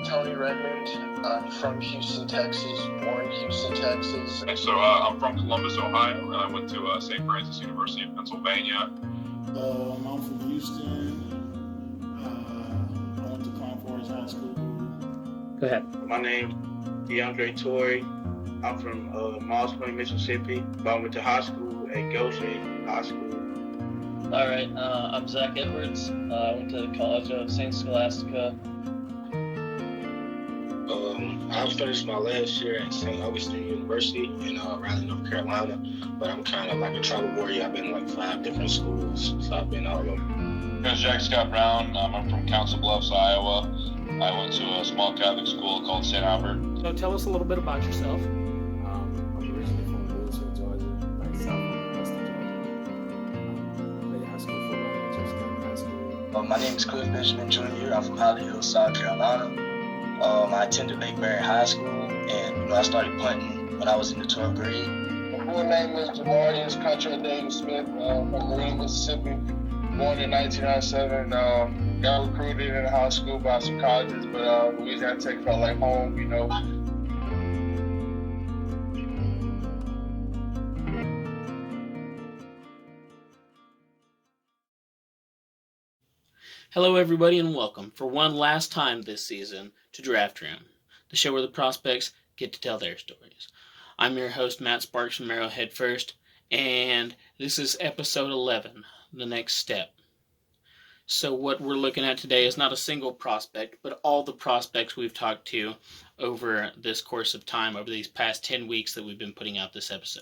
Tony Redmond. I'm from Houston, Texas, born in Houston, Texas. And so I'm from Columbus, Ohio, and I went to St. Francis University in Pennsylvania. I'm from Houston. I went to Conforce High School. Go ahead. My name's Deandre Torrey. I'm from Miles Point, Mississippi, but I went to high school at Goshen High School. All right, I'm Zach Edwards. I went to the College of St. Scholastica. I finished my last year at St. Augustine University in Raleigh, North Carolina, but I'm kind of like a travel warrior. I've been in like 5 different schools, so I've been all over. Here's Jack Scott Brown. I'm from Council Bluffs, Iowa. I went to a small Catholic school called St. Albert. So tell us a little bit about yourself. I'm originally from Louisville, Georgia, like southwestern Georgia. Played high school football at Jefferson High School. My name is Cliff Benjamin Jr. I'm from Holly Hill, South Carolina. I attended Lake Mary High School, and I started punting when I was in the 12th grade. My full name is Jamarius Contra Davis Smith. From Marine, Mississippi. Born in 1997. Got recruited in high school by some colleges, but Louisiana Tech felt like home, you know. Hello, everybody, and welcome for one last time this season to Draft Room, the show where the prospects get to tell their stories. I'm your host, Matt Sparks from Arrowhead First, and this is episode 11, The Next Step. So what we're looking at today is not a single prospect, but all the prospects we've talked to over this course of time, over these past 10 weeks that we've been putting out this episode.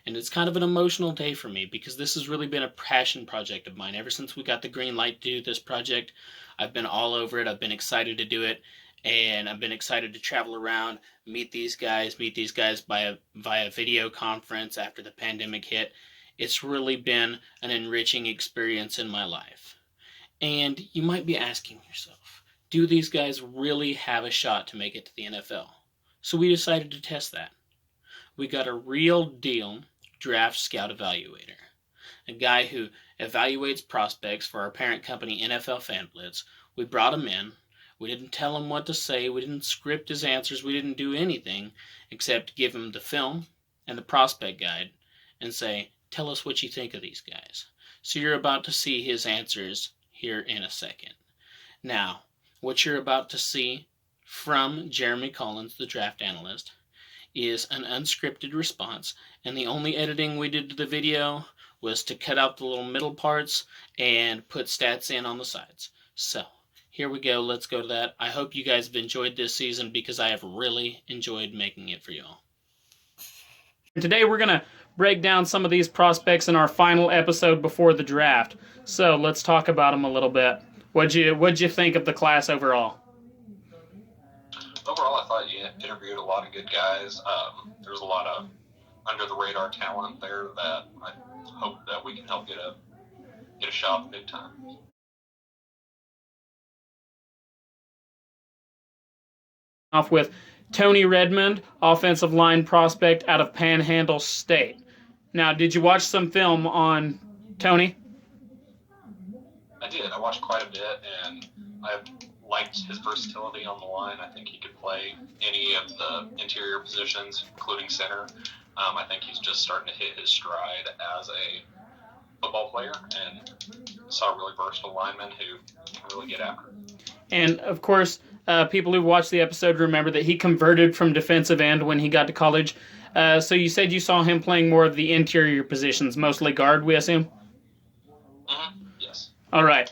And it's kind of an emotional day for me because this has really been a passion project of mine. Ever since we got the green light to do this project, I've been all over it. I've been excited to do it, and I've been excited to travel around, meet these guys via video conference after the pandemic hit. It's really been an enriching experience in my life. And you might be asking yourself, do these guys really have a shot to make it to the NFL? So we decided to test that. We got a real deal draft scout evaluator, a guy who evaluates prospects for our parent company NFL Fan Blitz. We brought him in. We didn't tell him what to say. We didn't script his answers. We didn't do anything except give him the film and the prospect guide and say, tell us what you think of these guys. So you're about to see his answers here in a second. Now, what you're about to see from Jeremy Collins, the draft analyst, is an unscripted response, and the only editing we did to the video was to cut out the little middle parts and put stats in on the sides. So, here we go. Let's go to that. I hope you guys have enjoyed this season because I have really enjoyed making it for y'all. Today we're going to break down some of these prospects in our final episode before the draft. So, let's talk about them a little bit. What'd you think of the class overall? Overall, I thought you interviewed a lot of good guys. There's a lot of under-the-radar talent there that I hope that we can help get a shot big time. Off with Tony Redmond, offensive line prospect out of Panhandle State. Now, did you watch some film on Tony? I did. I watched quite a bit, and I liked his versatility on the line. I think he could play any of the interior positions, including center. I think he's just starting to hit his stride as a football player, and saw a really versatile lineman who can really get after it. And, of course, people who watched the episode remember that he converted from defensive end when he got to college. So you said you saw him playing more of the interior positions, mostly guard, we assume? Mm-hmm. Yes. All right.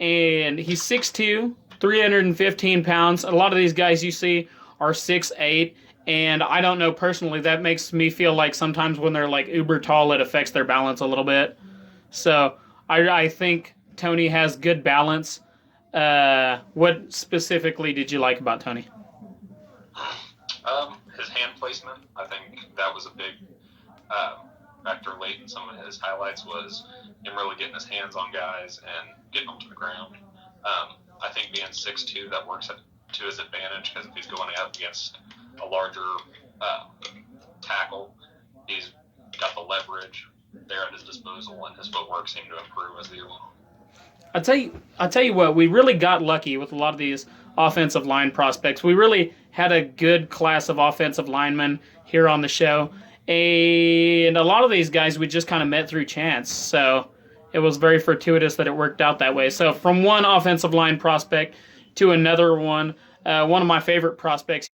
And he's 6'2", 315 pounds. A lot of these guys you see are 6'8", and I don't know personally, that makes me feel like sometimes when they're like uber tall, it affects their balance a little bit. So I think Tony has good balance. What specifically did you like about Tony? His hand placement, I think that was a big factor late in some of his highlights, was him really getting his hands on guys and getting them to the ground. I think being 6'2", that works to his advantage, because if he's going up against a larger tackle, he's got the leverage there at his disposal, and his footwork seemed to improve as the year went on. I tell you what, we really got lucky with a lot of these offensive line prospects. We really had a good class of offensive linemen here on the show, and a lot of these guys we just kind of met through chance. So it was very fortuitous that it worked out that way. So from one offensive line prospect to another one of my favorite prospects,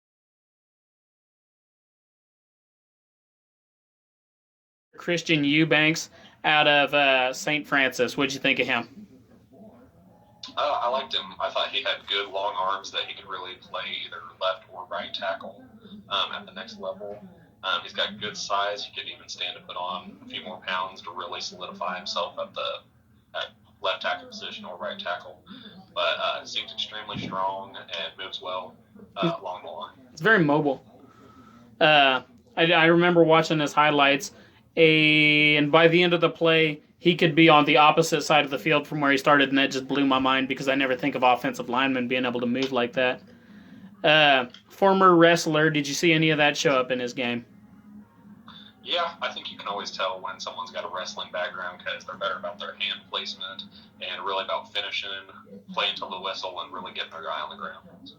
Christian Eubanks out of St. Francis. What'd you think of him? I liked him. I thought he had good long arms that he could really play either left or right tackle at the next level. He's got good size. He could even stand to put on a few more pounds to really solidify himself at left tackle position or right tackle. But seems extremely strong and moves well along the line. It's very mobile. I remember watching his highlights, and by the end of the play, he could be on the opposite side of the field from where he started, and that just blew my mind because I never think of offensive linemen being able to move like that. Former wrestler, did you see any of that show up in his game? Yeah, I think you can always tell when someone's got a wrestling background because they're better about their hand placement and really about finishing, playing till the whistle, and really getting their guy on the ground.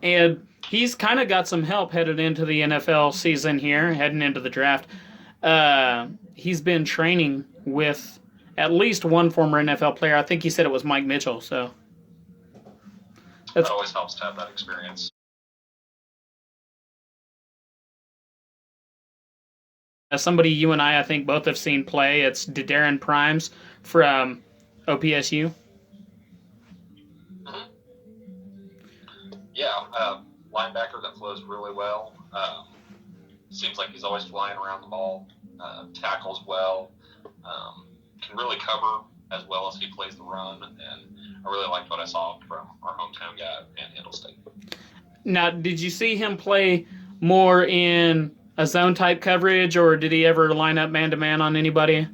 And he's kind of got some help headed into the NFL season here, heading into the draft. He's been training with at least one former NFL player. I think he said it was Mike Mitchell. So that always helps to have that experience. Somebody you and I think both have seen play. It's Darren Primes from OPSU. Mm-hmm. Yeah, linebacker that flows really well. Seems like he's always flying around the ball. Tackles well. Can really cover as well as he plays the run. And I really liked what I saw from our hometown guy, Panhandle State. Now, did you see him play more in a zone type coverage, or did he ever line up man-to-man on anybody?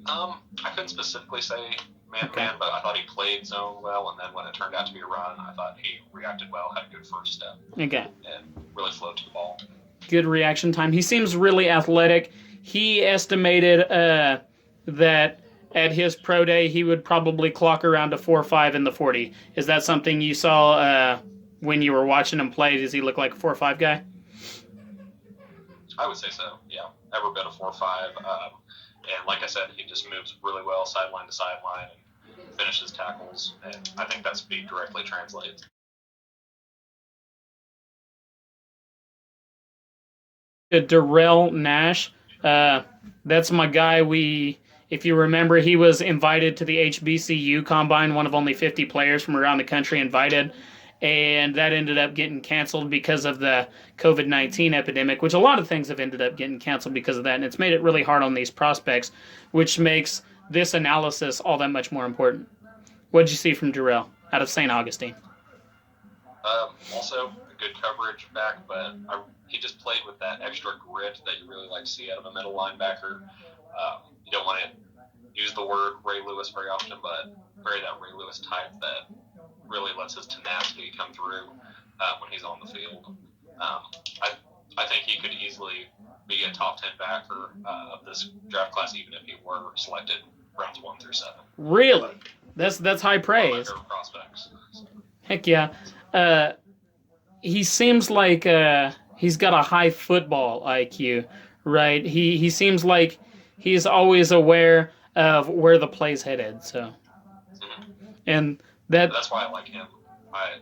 I couldn't specifically say man-to-man, but I thought he played zone well, and then when it turned out to be a run, I thought he reacted well, had a good first step. Okay. And really flowed to the ball. Good reaction time. He seems really athletic. He estimated that at his pro day he would probably clock around a 4.5 in the 40. Is that something you saw when you were watching him play? Does he look like a 4.5 guy? I would say so, yeah. Ever been a 4.5. And like I said, he just moves really well sideline to sideline and finishes tackles. And I think that speed directly translates. Durrell Nash. That's my guy. If you remember, he was invited to the HBCU Combine, one of only 50 players from around the country invited. And that ended up getting canceled because of the COVID-19 epidemic, which a lot of things have ended up getting canceled because of that. And it's made it really hard on these prospects, which makes this analysis all that much more important. What did you see from Durrell out of St. Augustine? Also, a good coverage back, but he just played with that extra grit that you really like to see out of a middle linebacker. You don't want to use the word Ray Lewis very often, but very that Ray Lewis type that really lets his tenacity come through when he's on the field. I think he could easily be a top 10 backer of this draft class, even if he were selected rounds 1 through 7. Really? That's high praise. Prospects. Heck yeah. He seems like he's got a high football IQ, right? He seems like he's always aware of where the play's headed. So, and that's why I like him.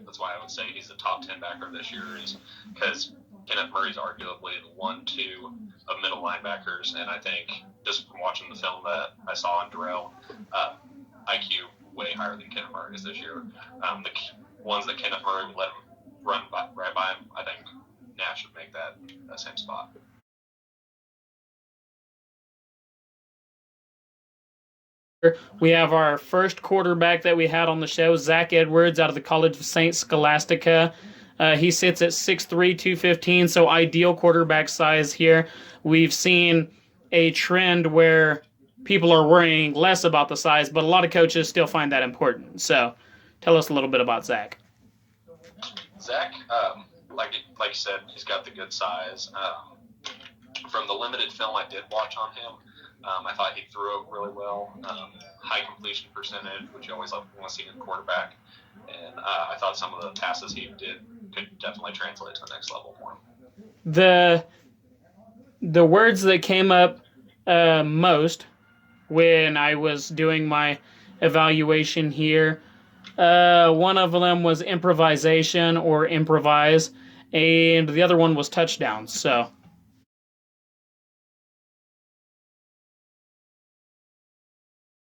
That's why I would say he's a top 10 backer this year, is because Kenneth Murray's arguably the 1-2 of middle linebackers, and I think just from watching the film that I saw on Durrell, IQ way higher than Kenneth Murray is this year. The ones that Kenneth Murray would let him run right by him, I think Nash would make that same spot. We have our first quarterback that we had on the show, Zach Edwards, out of the College of St. Scholastica. He sits at 6'3", 215, so ideal quarterback size here. We've seen a trend where people are worrying less about the size, but a lot of coaches still find that important. So tell us a little bit about Zach. Zach, like you said, he's got the good size. From the limited film I did watch on him, I thought he threw it really well. High completion percentage, which you always want to see in a quarterback. And I thought some of the passes he did could definitely translate to the next level for him. The words that came up most when I was doing my evaluation here, one of them was improvisation or improvise, and the other one was touchdowns. So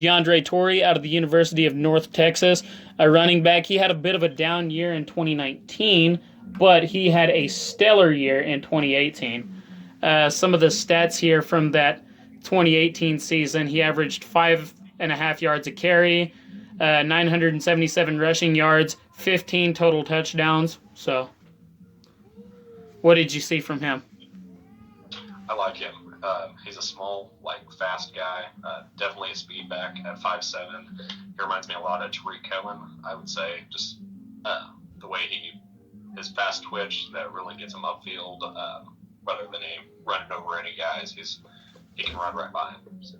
Deandre Torrey out of the University of North Texas, a running back. He had a bit of a down year in 2019, but he had a stellar year in 2018. Some of the stats here from that 2018 season, he averaged 5.5 yards a carry, 977 rushing yards, 15 total touchdowns. So, what did you see from him? I like him. He's a small, fast guy. Definitely a speed back at 5'7". He reminds me a lot of Tariq Cohen, I would say. Just the way his fast twitch that really gets him upfield, rather than running over any guys. He can run right by him. So.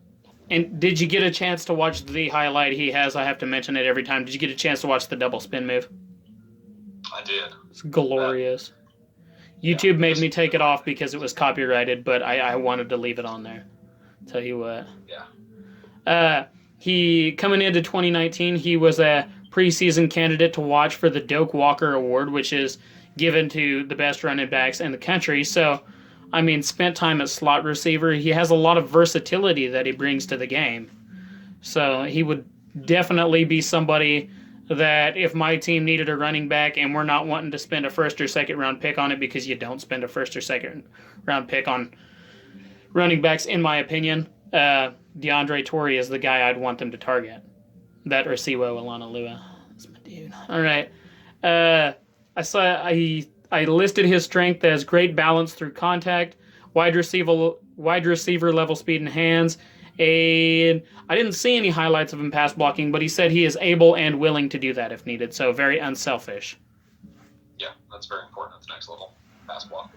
And did you get a chance to watch the highlight he has? I have to mention it every time. Did you get a chance to watch the double spin move? I did. It's glorious. YouTube made me take it off because it was copyrighted, but I wanted to leave it on there. Tell you what. Yeah. He coming into 2019, he was a preseason candidate to watch for the Doak Walker Award, which is given to the best running backs in the country. So, I mean, spent time at slot receiver. He has a lot of versatility that he brings to the game. So he would definitely be somebody that if my team needed a running back and we're not wanting to spend a first or second round pick on it, because you don't spend a first or second round pick on running backs, in my opinion, Deandre Torrey is the guy I'd want them to target. That or Siwo Alanalua. That's my dude. All right. I listed his strength as great balance through contact, wide receiver level speed and hands, and I didn't see any highlights of him pass blocking, but he said he is able and willing to do that if needed, so very unselfish. Yeah, that's very important at the next level, pass block.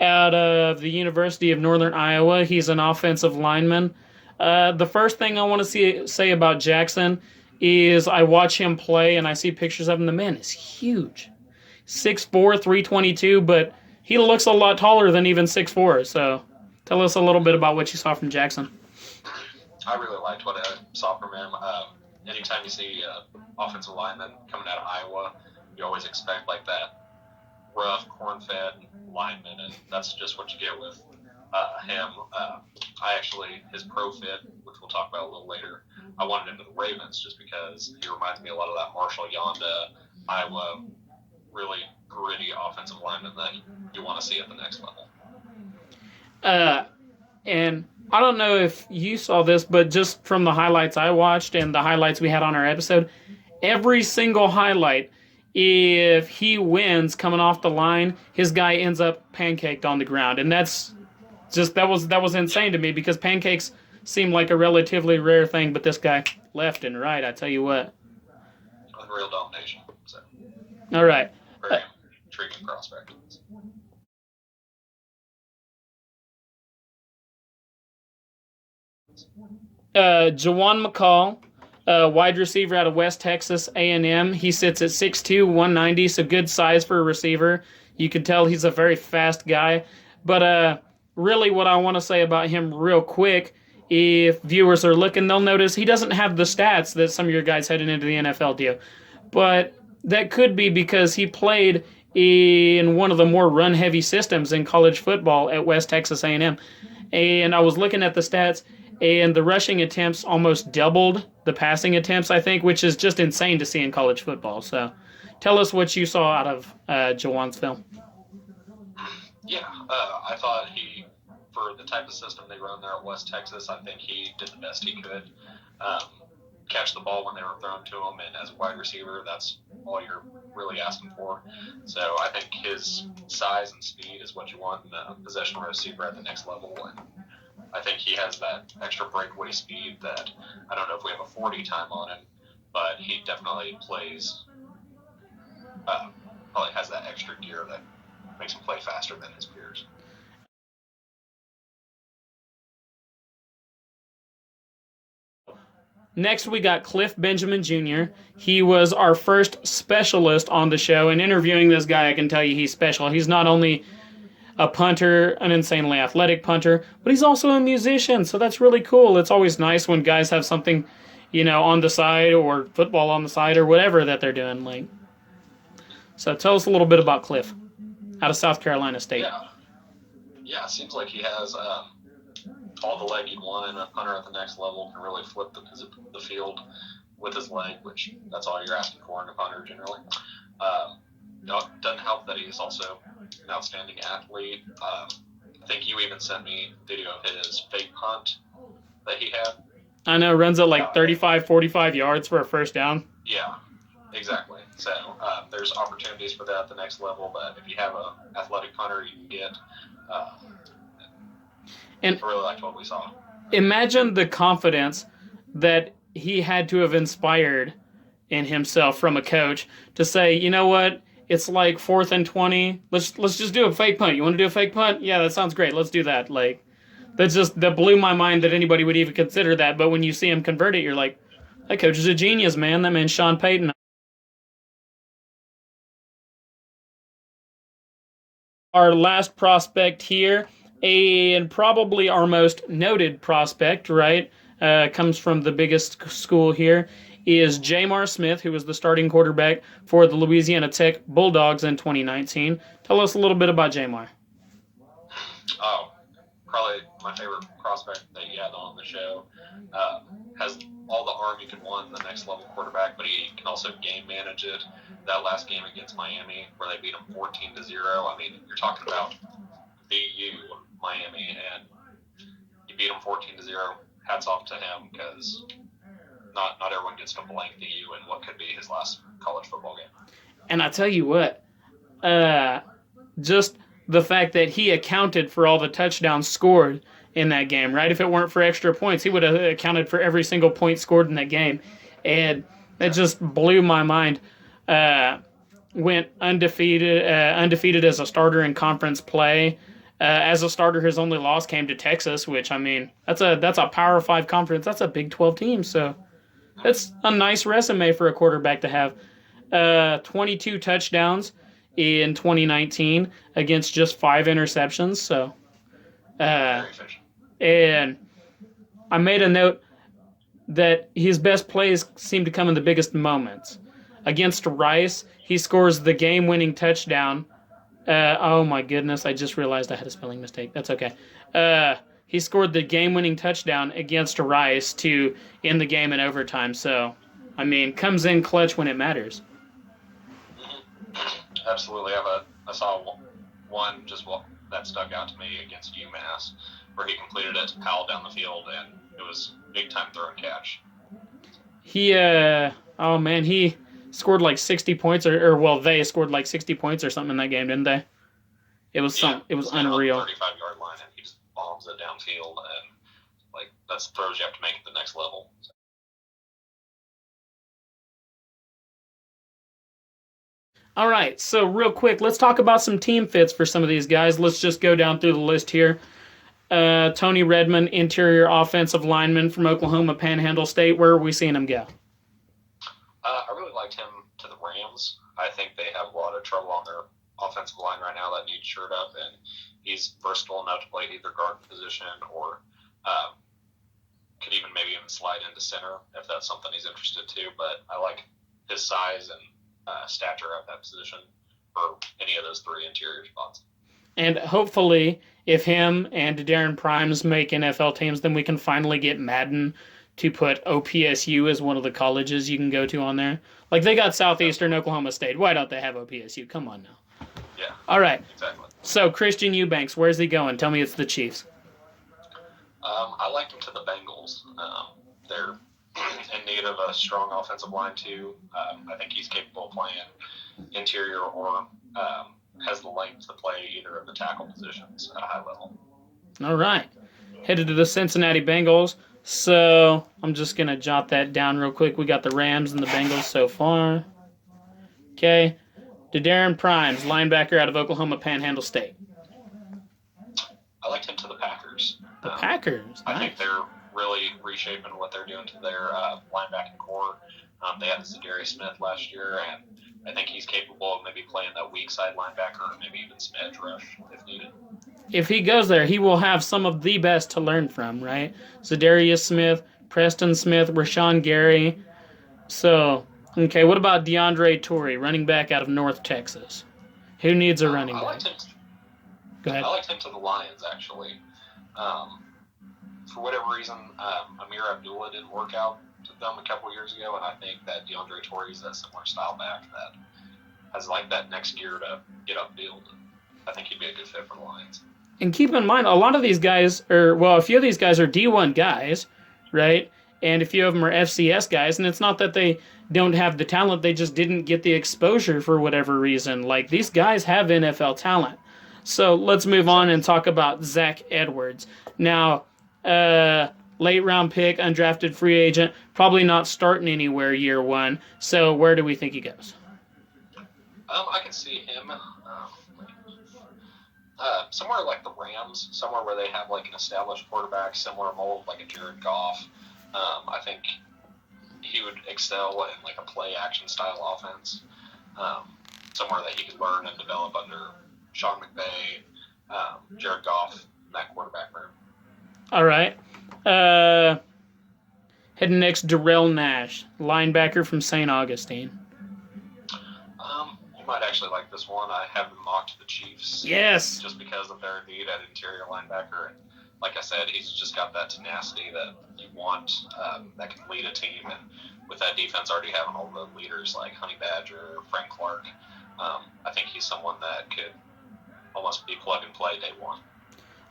Out of the University of Northern Iowa, he's an offensive lineman. The first thing I want to say about Jackson is I watch him play and I see pictures of him. The man is huge. 6'4", 322, but he looks a lot taller than even 6'4". So tell us a little bit about what you saw from Jackson. I really liked what I saw from him. Anytime you see offensive lineman coming out of Iowa, you always expect that rough, corn-fed lineman, and that's just what you get with him. His pro fit, which we'll talk about a little later, I wanted him to the Ravens just because he reminds me a lot of that Marshall Yonda, Iowa, really gritty offensive lineman that you want to see at the next level. And I don't know if you saw this, but just from the highlights I watched and the highlights we had on our episode, every single highlight, if he wins coming off the line, his guy ends up pancaked on the ground. And that's just, that was insane to me because pancakes seem like a relatively rare thing, but this guy left and right, I tell you what. Real domination. So. All right. Very intriguing prospect. Juwan McCall, wide receiver out of West Texas A&M. He sits at 6'2", 190, so good size for a receiver. You can tell he's a very fast guy. But really what I want to say about him real quick, if viewers are looking, they'll notice he doesn't have the stats that some of your guys heading into the NFL do. But that could be because he played in one of the more run-heavy systems in college football at West Texas A&M. And I was looking at the stats, and the rushing attempts almost doubled the passing attempts, I think, which is just insane to see in college football. So tell us what you saw out of Juwan's film. Yeah, I thought for the type of system they run there at West Texas, I think he did the best he could. Catch the ball when they were thrown to him, and as a wide receiver, that's all you're really asking for. So I think his size and speed is what you want in a possession receiver at the next level, and I think he has that extra breakaway speed that I don't know if we have a 40 time on him, but he definitely plays, probably has that extra gear that makes him play faster than his peers. Next, we got Cliff Benjamin Jr. He was our first specialist on the show, and interviewing this guy, I can tell you he's special. He's not only a punter, an insanely athletic punter, but he's also a musician, so that's really cool. It's always nice when guys have something, on the side, or football on the side, or whatever that they're doing. So tell us a little bit about Cliff, out of South Carolina State. Yeah, it seems like he has all the leg you'd want in a punter at the next level. Can really flip the field with his leg, which that's all you're asking for in a punter generally. Doesn't help that he's also an outstanding athlete. I think you even sent me video of his fake punt that he had. I know, runs at 35, 45 yards for a first down. Yeah, exactly. So there's opportunities for that at the next level, but if you have an athletic punter, you can get. And I really liked what we saw. Imagine the confidence that he had to have inspired in himself from a coach to say, you know what, it's 4th and 20. Let's just do a fake punt. You want to do a fake punt? Yeah, that sounds great. Let's do that. That blew my mind that anybody would even consider that. But when you see him convert it, you're like, that coach is a genius, man. That man's Sean Payton. Our last prospect here, and probably our most noted prospect, right, comes from the biggest school here, is J'Mar Smith, who was the starting quarterback for the Louisiana Tech Bulldogs in 2019. Tell us a little bit about J'Mar. Oh, probably my favorite prospect that you had on the show. Has all the arm you can want in the next level quarterback, but he can also game manage it. That last game against Miami, where they beat them 14-0. I mean, you're talking about BU Miami, and you beat them 14-0. Hats off to him, because not everyone gets to blank the U in what could be his last college football game. And I tell you what, just the fact that he accounted for all the touchdowns scored in that game, right? If it weren't for extra points, he would have accounted for every single point scored in that game. And it just blew my mind. Went undefeated as a starter in conference play. As a starter, his only loss came to Texas, which, I mean, that's a Power 5 conference. That's a Big 12 team, so that's a nice resume for a quarterback to have. 22 touchdowns in 2019 against just 5 interceptions, so... and I made a note that his best plays seem to come in the biggest moments. Against Rice, he scores the game-winning touchdown. Oh my goodness, I just realized I had a spelling mistake. That's okay. He scored the game-winning touchdown against Rice to end the game in overtime. So, I mean, comes in clutch when it matters. Absolutely. I saw one that stuck out to me against UMass, where he completed it to Powell down the field, and it was big-time throw and catch. He scored 60 points, they scored 60 points or something in that game, didn't they? It was unreal. On the 35-yard line, and he just bombs it downfield, and that's throws you have to make at the next level. All right, so real quick, let's talk about some team fits for some of these guys. Let's just go down through the list here. Tony Redmond, interior offensive lineman from Oklahoma Panhandle State. Where are we seeing him go? I really liked him to the Rams. I think they have a lot of trouble on their offensive line right now that needs shored up, and he's versatile enough to play either guard position or could even slide into center if that's something he's interested to. But I like his size and stature at that position for any of those 3 interior spots. And hopefully, if him and Darren Primes make NFL teams, then we can finally get Madden to put OPSU as one of the colleges you can go to on there. They got Southeastern Oklahoma State. Why don't they have OPSU? Come on now. Yeah. All right. Exactly. So, Christian Eubanks, where's he going? Tell me it's the Chiefs. I like him to the Bengals. They're in need of a strong offensive line, too. I think he's capable of playing interior or has the length to play either of the tackle positions at a high level. All right. Headed to the Cincinnati Bengals. So I'm just going to jot that down real quick. We got the Rams and the Bengals so far. Okay. Darren Primes, linebacker out of Oklahoma Panhandle State. I liked him to the Packers. The Packers. I Nice. think they're really reshaping what they're doing to their linebacking core. They had Zadarius Smith last year, and I think he's capable of maybe playing that weak side linebacker or maybe even some edge rush if needed. If he goes there, he will have some of the best to learn from, right? Zadarius Smith, Preston Smith, Rashawn Gary. So, okay, what about Deandre Torrey, running back out of North Texas? Who needs a running back? Go ahead. I liked him to the Lions, actually. For whatever reason, Amir Abdullah didn't work out to them a couple years ago, and I think that Deandre Torrey is a similar style back that has like that next gear to get upfield. I think he'd be a good fit for the Lions. And keep in mind, a lot of these guys a few of these guys are D1 guys, right? And a few of them are FCS guys, and it's not that they don't have the talent, they just didn't get the exposure for whatever reason. Like, these guys have NFL talent. So let's move on and talk about Zach Edwards. Now, late round pick, undrafted free agent, probably not starting anywhere year one. So where do we think he goes? I can see him somewhere like the Rams, somewhere where they have like an established quarterback, similar mold like a Jared Goff. I think he would excel in like a play action style offense. Somewhere that he could learn and develop under Sean McVay, Jared Goff, that quarterback room. All right. Heading next, Durrell Nash, linebacker from St. Augustine. You might actually like this one. I have them mocked to the Chiefs. Yes. Just because of their need at interior linebacker. And like I said, he's just got that tenacity that you want, that can lead a team. And with that defense already having all the leaders like Honey Badger, Frank Clark, I think he's someone that could almost be plug and play day one.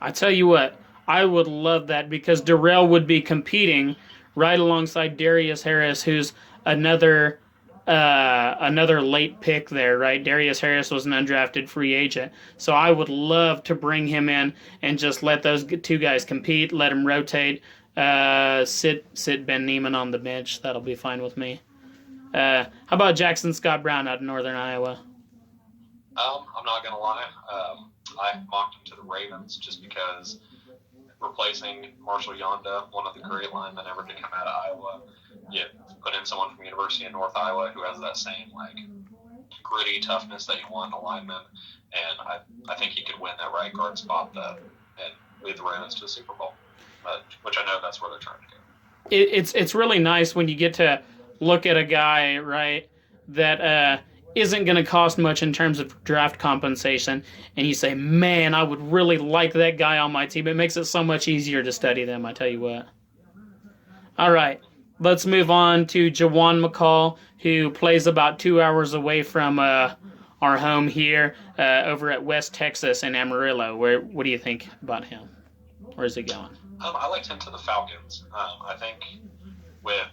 I tell you what, I would love that because Durrell would be competing right alongside Darius Harris, who's another late pick there, right? Darius Harris was an undrafted free agent. So I would love to bring him in and just let those two guys compete, let them rotate, sit Ben Neiman on the bench. That'll be fine with me. How about Jackson Scott Brown out of Northern Iowa? I'm not going to lie. I mocked him to the Ravens just because replacing Marshall Yonda, one of the great linemen ever to come out of Iowa, you put in someone from University of North Iowa who has that same like gritty toughness that you want in a lineman, and I think he could win that right guard spot and lead the Ravens to the Super Bowl, which I know that's where they're trying to go. It's really nice when you get to look at a guy, right, that isn't going to cost much in terms of draft compensation, and you say, man, I would really like that guy on my team. It makes it so much easier to study them, I tell you what. All right, let's move on to Juwan McCall, who plays about 2 hours away from our home here over at West Texas in Amarillo. What do you think about him? Where's he going? I liked him to the Falcons. I think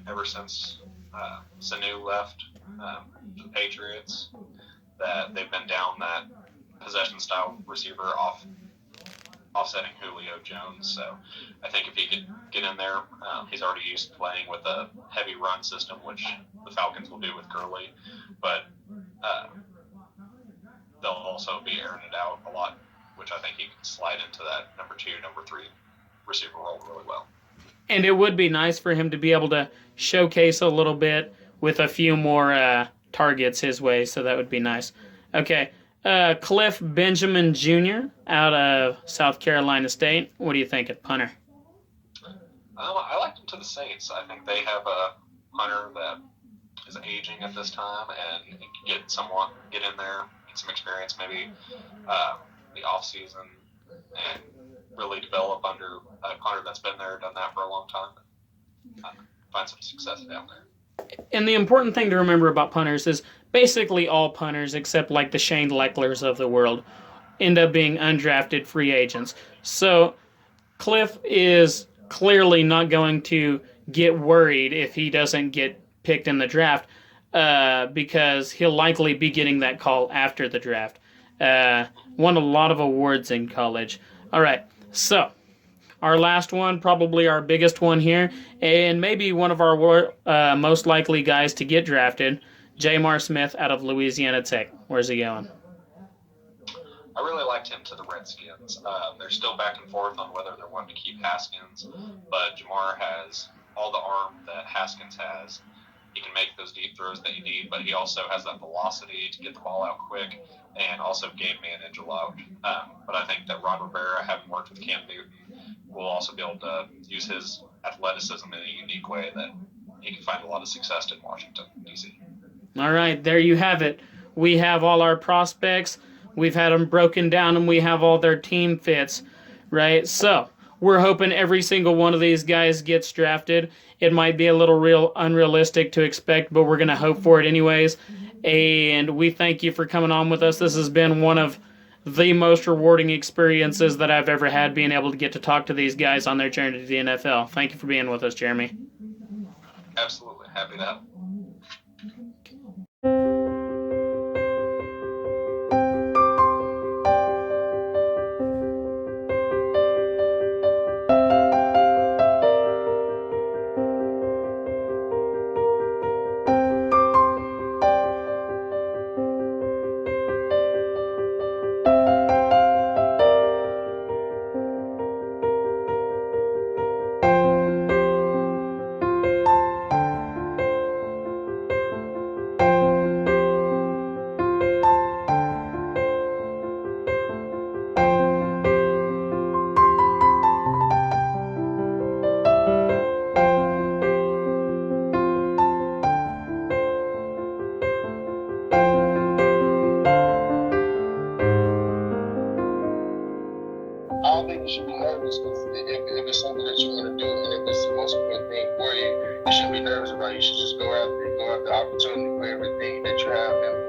ever since Sanu left the Patriots, that they've been down that possession-style receiver offsetting Julio Jones. So I think if he could get in there, he's already used to playing with a heavy run system, which the Falcons will do with Gurley. But they'll also be airing it out a lot, which I think he can slide into that number 2, number 3 receiver role really well. And it would be nice for him to be able to showcase a little bit with a few more targets his way, so that would be nice. Okay, Cliff Benjamin Jr. out of South Carolina State. What do you think at punter? I liked him to the Saints. I think they have a punter that is aging at this time and can get in there, get some experience maybe the offseason, and really develop under a punter that's been there, done that for a long time. Find some success down there. And the important thing to remember about punters is basically all punters, except like the Shane Lechlers of the world, end up being undrafted free agents. So Cliff is clearly not going to get worried if he doesn't get picked in the draft because he'll likely be getting that call after the draft. Won a lot of awards in college. All right, so our last one, probably our biggest one here, and maybe one of our most likely guys to get drafted, Jamar Smith out of Louisiana Tech. Where's he going? I really liked him to the Redskins. They're still back and forth on whether they're wanting to keep Haskins, but Jamar has all the arm that Haskins has. He can make those deep throws that you need, but he also has that velocity to get the ball out quick and also game manage a lot. But I think that Ron Rivera, having worked with Cam Newton, will also be able to use his athleticism in a unique way that he can find a lot of success in Washington, D.C. All right, there you have it. We have all our prospects. We've had them broken down, and we have all their team fits, right? So we're hoping every single one of these guys gets drafted. It might be a little unrealistic to expect, but we're going to hope for it anyways. And we thank you for coming on with us. This has been one of the most rewarding experiences that I've ever had, being able to get to talk to these guys on their journey to the NFL. Thank you for being with us, Jeremy. Absolutely. Happy to help. I don't think you should be nervous because if it's something that you want to do and if it's the most important thing for you, you shouldn't be nervous about it. You should just go after the opportunity for everything that you have and